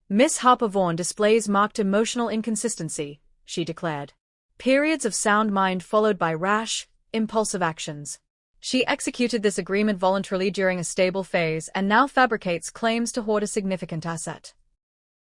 Miss Harper Vaughan displays marked emotional inconsistency, she declared. Periods of sound mind followed by rash, impulsive actions. She executed this agreement voluntarily during a stable phase and now fabricates claims to hoard a significant asset.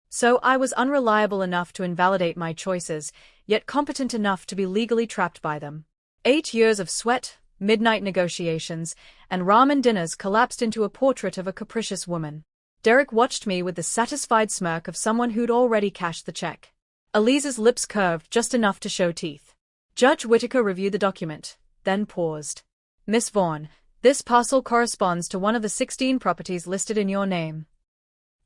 So I was unreliable enough to invalidate my choices, yet competent enough to be legally trapped by them. 8 years of sweat, midnight negotiations, and ramen dinners collapsed into a portrait of a capricious woman. Derek watched me with the satisfied smirk of someone who'd already cashed the check. Elise's lips curved just enough to show teeth. Judge Whittaker reviewed the document, then paused. Miss Vaughan, this parcel corresponds to one of the 16 properties listed in your name.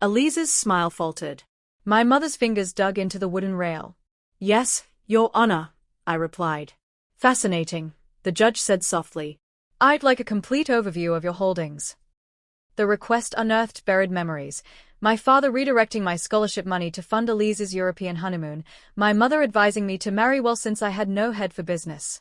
Elise's smile faltered. My mother's fingers dug into the wooden rail. Yes, Your Honor, I replied. Fascinating, the judge said softly. I'd like a complete overview of your holdings. The request unearthed buried memories. My father redirecting my scholarship money to fund Elise's European honeymoon, my mother advising me to marry well since I had no head for business.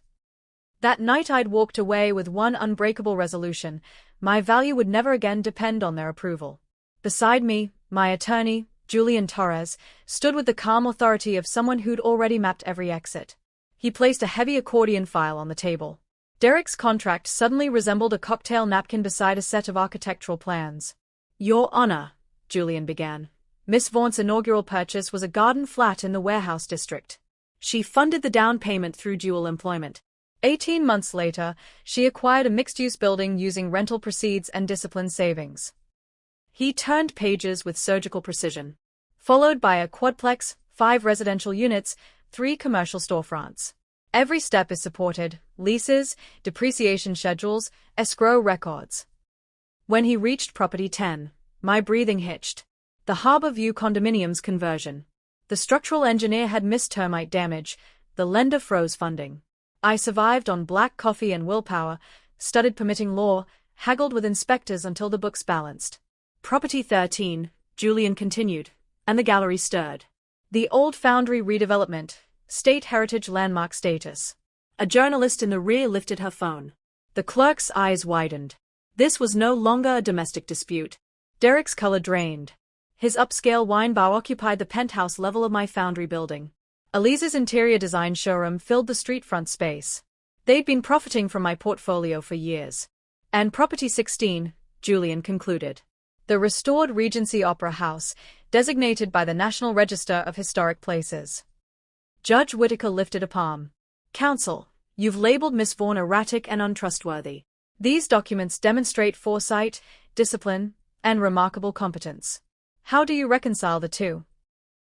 That night I'd walked away with one unbreakable resolution: my value would never again depend on their approval. Beside me, my attorney, Julian Torres, stood with the calm authority of someone who'd already mapped every exit. He placed a heavy accordion file on the table. Derek's contract suddenly resembled a cocktail napkin beside a set of architectural plans. Your Honor, Julian began. Miss Vaughan's inaugural purchase was a garden flat in the warehouse district. She funded the down payment through dual employment. 18 months later, she acquired a mixed-use building using rental proceeds and discipline savings. He turned pages with surgical precision. Followed by a quadplex, 5 residential units, 3 commercial storefronts. Every step is supported: leases, depreciation schedules, escrow records. When he reached property 10, my breathing hitched. The Harbor View condominium's conversion. The structural engineer had missed termite damage. The lender froze funding. I survived on black coffee and willpower, studied permitting law, haggled with inspectors until the books balanced. Property 13, Julian continued, and the gallery stirred. The old foundry redevelopment, state heritage landmark status. A journalist in the rear lifted her phone. The clerk's eyes widened. This was no longer a domestic dispute. Derek's color drained. His upscale wine bar occupied the penthouse level of my foundry building. Elise's interior design showroom filled the streetfront space. They'd been profiting from my portfolio for years. And Property 16, Julian concluded. The restored Regency Opera House, designated by the National Register of Historic Places. Judge Whittaker lifted a palm. Counsel, you've labeled Miss Vaughan erratic and untrustworthy. These documents demonstrate foresight, discipline, and remarkable competence. How do you reconcile the two?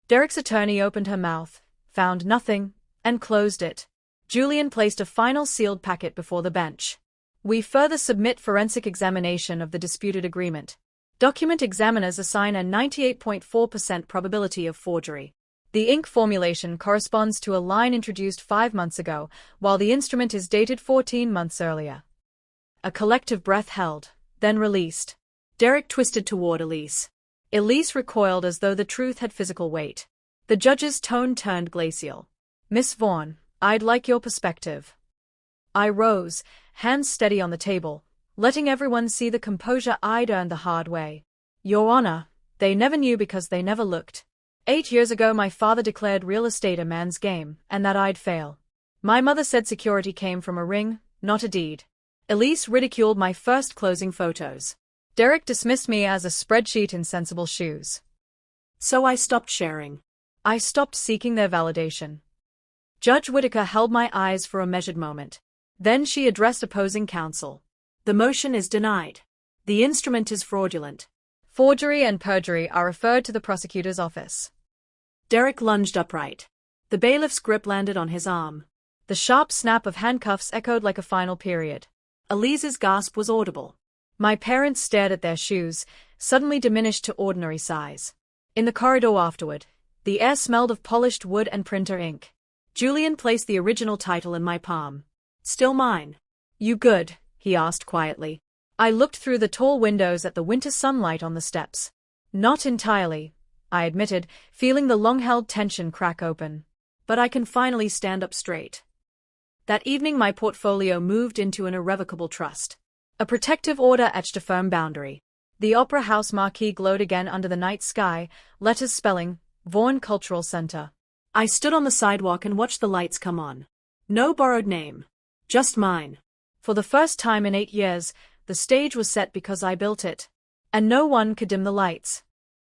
Derek's attorney opened her mouth, found nothing, and closed it. Julian placed a final sealed packet before the bench. We further submit forensic examination of the disputed agreement. Document examiners assign a 98.4% probability of forgery. The ink formulation corresponds to a line introduced 5 months ago, while the instrument is dated 14 months earlier. A collective breath held, then released. Derek twisted toward Elise. Elise recoiled as though the truth had physical weight. The judge's tone turned glacial. Miss Vaughan, I'd like your perspective. I rose, hands steady on the table, letting everyone see the composure I'd earned the hard way. Your Honor, they never knew because they never looked. 8 years ago my father declared real estate a man's game, and that I'd fail. My mother said security came from a ring, not a deed. Elise ridiculed my first closing photos. Derek dismissed me as a spreadsheet in sensible shoes. So I stopped sharing. I stopped seeking their validation. Judge Whittaker held my eyes for a measured moment. Then she addressed opposing counsel. The motion is denied. The instrument is fraudulent. Forgery and perjury are referred to the prosecutor's office. Derek lunged upright. The bailiff's grip landed on his arm. The sharp snap of handcuffs echoed like a final period. Elise's gasp was audible. My parents stared at their shoes, suddenly diminished to ordinary size. In the corridor afterward, the air smelled of polished wood and printer ink. Julian placed the original title in my palm. Still mine. You good? He asked quietly. I looked through the tall windows at the winter sunlight on the steps. Not entirely, I admitted, feeling the long-held tension crack open. But I can finally stand up straight. That evening my portfolio moved into an irrevocable trust. A protective order etched a firm boundary. The Opera House marquee glowed again under the night sky, letters spelling, Vaughan Cultural Center. I stood on the sidewalk and watched the lights come on. No borrowed name. Just mine. For the first time in 8 years, the stage was set because I built it. And no one could dim the lights.